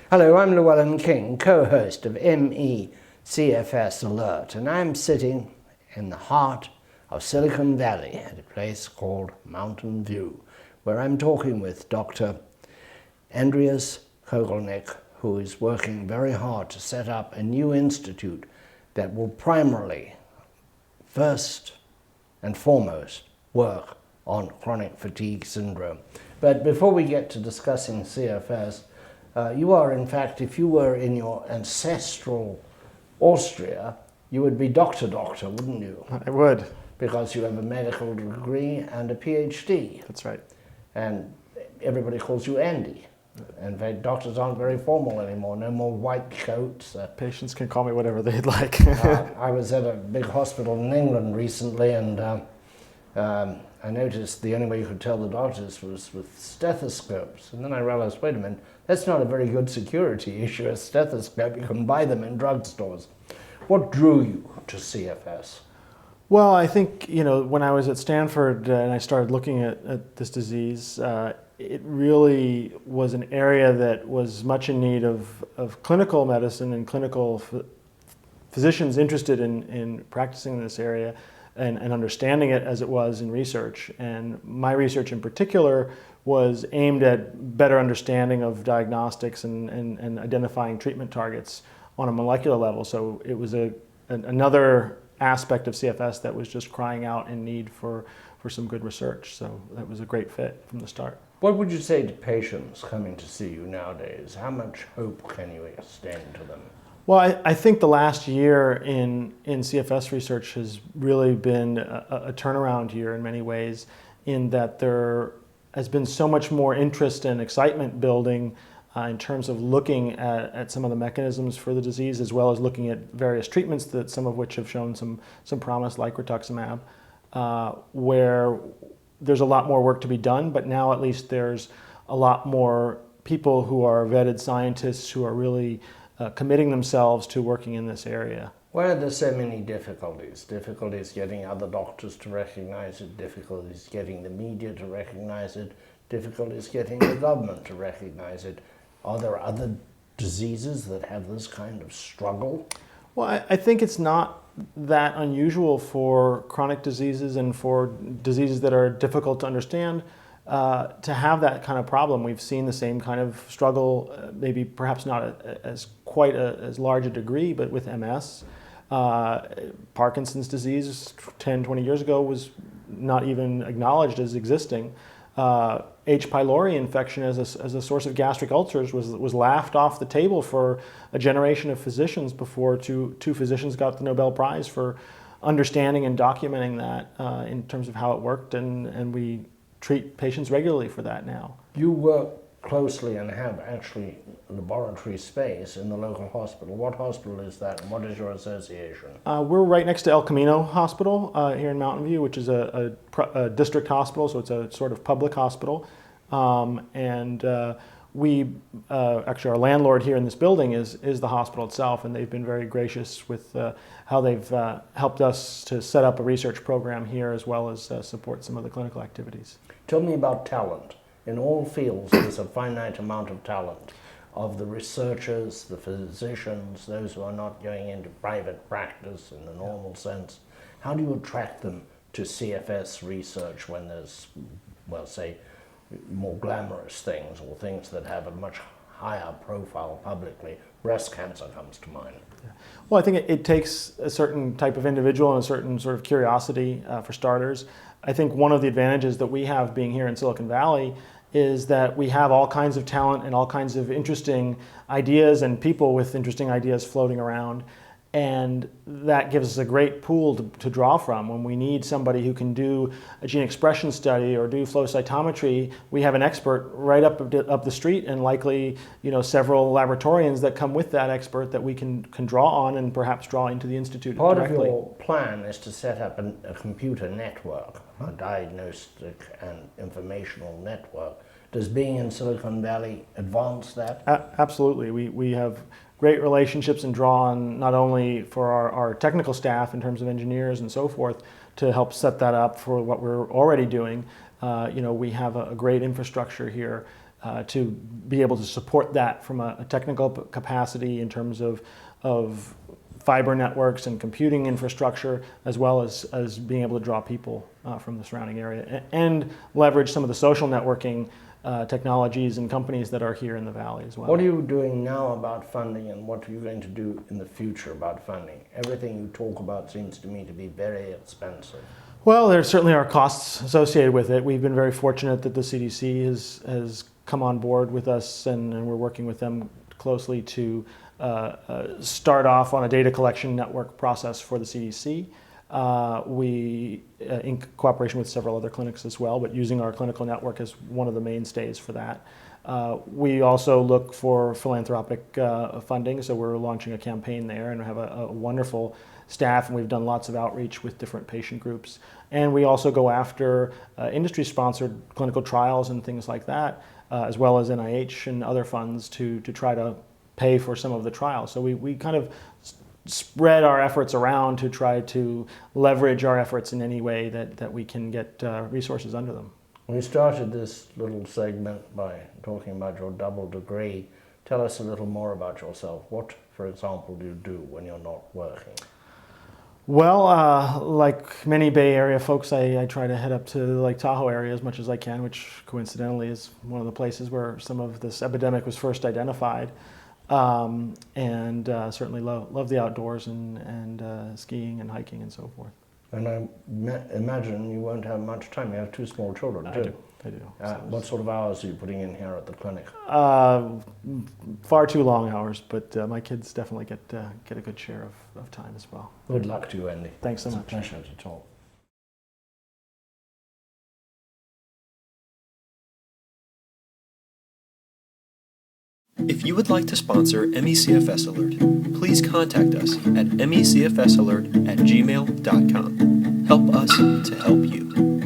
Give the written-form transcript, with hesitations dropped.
Hello, I'm Llewellyn King, co-host of MECFS Alert, and I'm sitting in the heart of Silicon Valley at a place called Mountain View, where I'm talking with Dr. Andreas Kogelnick, who is working very hard to set up a new institute that will primarily, first and foremost, work on chronic fatigue syndrome. But before we get to discussing CFS, you are, in fact, if you were in your ancestral Austria, you would be doctor, wouldn't you? I would. Because you have a medical degree and a PhD. That's right. And everybody calls you Andy. In fact, doctors aren't very formal anymore, no more white coats. Patients can call me whatever they'd like. I was at a big hospital in England recently, and I noticed the only way you could tell the doctors was with stethoscopes. And then I realized, wait a minute, that's not a very good security issue, a stethoscope. You can buy them in drugstores. What drew you to CFS? Well, I think, when I was at Stanford and I started looking at this disease, it really was an area that was much in need of clinical medicine and clinical physicians interested in practicing in this area and understanding it as it was in research. And my research in particular was aimed at better understanding of diagnostics and identifying treatment targets on a molecular level. So it was another aspect of CFS that was just crying out in need for some good research. So that was a great fit from the start. What would you say to patients coming to see you nowadays? How much hope can you extend to them? Well, I think the last year in CFS research has really been a turnaround year in many ways, in that there has been so much more interest and excitement building in terms of looking at some of the mechanisms for the disease, as well as looking at various treatments, that some of which have shown some promise, like rituximab, where there's a lot more work to be done, but now at least there's a lot more people who are vetted scientists who are really committing themselves to working in this area. Why are there so many difficulties? Difficulties getting other doctors to recognize it, difficulties getting the media to recognize it, difficulties getting the government to recognize it. Are there other diseases that have this kind of struggle? Well, I think it's not that unusual for chronic diseases and for diseases that are difficult to understand to have that kind of problem. We've seen the same kind of struggle, maybe perhaps not as large a degree, but with MS. Parkinson's disease 10, 20 years ago was not even acknowledged as existing. H. pylori infection as a source of gastric ulcers was laughed off the table for a generation of physicians before two physicians got the Nobel Prize for understanding and documenting that in terms of how it worked, and we treat patients regularly for that now. You work closely and have actually laboratory space in the local hospital. What hospital is that, and what is your association? We're right next to El Camino Hospital here in Mountain View, which is a district hospital, so it's a sort of public hospital. We actually, our landlord here in this building is the hospital itself, and they've been very gracious with how they've helped us to set up a research program here, as well as support some of the clinical activities. Tell me about talent. In all fields, there's a finite amount of talent, of the researchers, the physicians, those who are not going into private practice in the normal sense. How do you attract them to CFS research when there's, well, say, more glamorous things, or things that have a much higher profile publicly? Breast cancer comes to mind. Yeah. Well, I think it takes a certain type of individual and a certain sort of curiosity for starters. I think one of the advantages that we have being here in Silicon Valley is that we have all kinds of talent and all kinds of interesting ideas and people with interesting ideas floating around. And that gives us a great pool to draw from. When we need somebody who can do a gene expression study or do flow cytometry, we have an expert right up the street, and likely several laboratorians that come with that expert that we can draw on and perhaps draw into the institute directly. Part of your plan is to set up a computer network, a diagnostic and informational network. Does being in Silicon Valley advance that? Absolutely. We have great relationships and draw on not only for our technical staff in terms of engineers and so forth to help set that up for what we're already doing. We have a great infrastructure here to be able to support that from a technical capacity in terms of fiber networks and computing infrastructure, as well as being able to draw people from the surrounding area and leverage some of the social networking technologies and companies that are here in the valley as well. What are you doing now about funding, and what are you going to do in the future about funding? Everything you talk about seems to me to be very expensive. Well, there certainly are costs associated with it. We've been very fortunate that the CDC has come on board with us, and we're working with them closely to start off on a data collection network process for the CDC. We, in cooperation with several other clinics as well, but using our clinical network as one of the mainstays for that. We also look for philanthropic funding, so we're launching a campaign there and have a wonderful staff, and we've done lots of outreach with different patient groups. And we also go after industry-sponsored clinical trials and things like that, as well as NIH and other funds to try to pay for some of the trials. So we kind of spread our efforts around to try to leverage our efforts in any way that we can get resources under them. We started this little segment by talking about your double degree. Tell us a little more about yourself. What, for example, do you do when you're not working? Well, like many Bay Area folks, I try to head up to the Lake Tahoe area as much as I can, which coincidentally is one of the places where some of this epidemic was first identified. And certainly love the outdoors and skiing and hiking and so forth. And I imagine you won't have much time. You have two small children too. I do. What sort of hours are you putting in here at the clinic? Far too long hours, but my kids definitely get a good share of time as well. Good luck to you, Andy. Thanks so much. It's a pleasure to talk. If you would like to sponsor MECFS Alert, please contact us at mecfsalert@gmail.com. Help us to help you.